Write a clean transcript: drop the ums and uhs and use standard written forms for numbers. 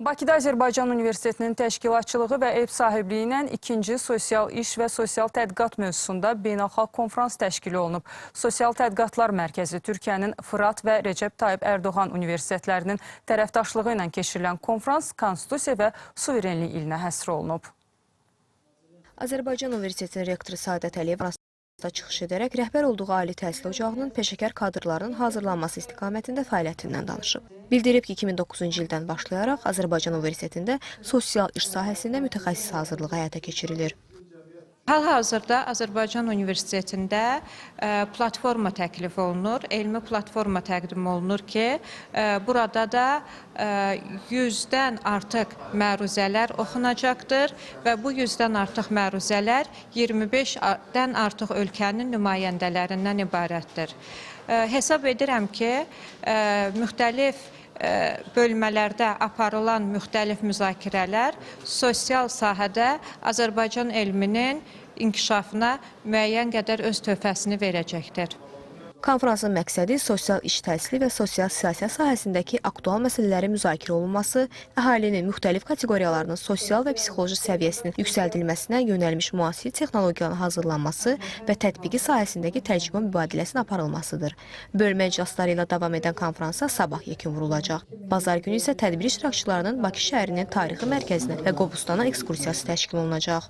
Bakıda Azərbaycan Universitetinin təşkilatçılığı və ev sahibliyi ilə ikinci sosial iş və sosial tədqiqat mövzusunda beynəlxalq konfrans təşkil olunub. Sosial Tədqiqatlar Mərkəzi Türkiyənin Fırat və Recep Tayyip Erdoğan universitetlərinin tərəfdaşlığı ilə keçirilən konfrans konstitusiya və suverenlik ilinə həsr olunub. Azərbaycan Universitetinin rektoru Səadət Əliyev çıxış edərək rəhbər olduğu ali təhsil ocağının peşəkar kadrlarının hazırlanması istiqamətində fəaliyyətindən danışıb. Bildirib ki, 2009-cu ildən başlayaraq Azərbaycan Universitetində sosial iş sahəsində mütəxəssis hazırlığı həyata keçirilir. Hal-hazırda Azərbaycan Universitetində platforma təklif olunur, elmi platforma təqdim olunur ki, burada da 100-dən artıq məruzələr oxunacaqdır və bu 100-dən artıq məruzələr 25-dən artıq ölkənin nümayəndələrindən ibarətdir. Hesab edirəm ki, müxtəlif bölmələrdə aparılan müxtəlif müzakirələr sosial sahədə Azərbaycan elminin inkişafına müəyyən qədər öz töhfəsini verəcəkdir. Konfransın məqsədi sosial iş təhsili və sosial siyasət sahəsindəki aktual məsələlərin müzakirə olunması, əhalinin müxtəlif kateqoriyalarının sosial və psixoloji səviyyəsinin yüksəldilməsinə yönəlmiş müasir texnologiyaların hazırlanması və tətbiqi sahəsindəki təcrübə mübadiləsinin aparılmasıdır. Bölmə iclasları ilə davam edən konfransa sabah yekun vurulacaq. Bazar günü isə tədbir iştirakçılarının Bakı şəhərinin tarixi mərkəzinə və Qobustana ekskursiyası təşkil olunacaq.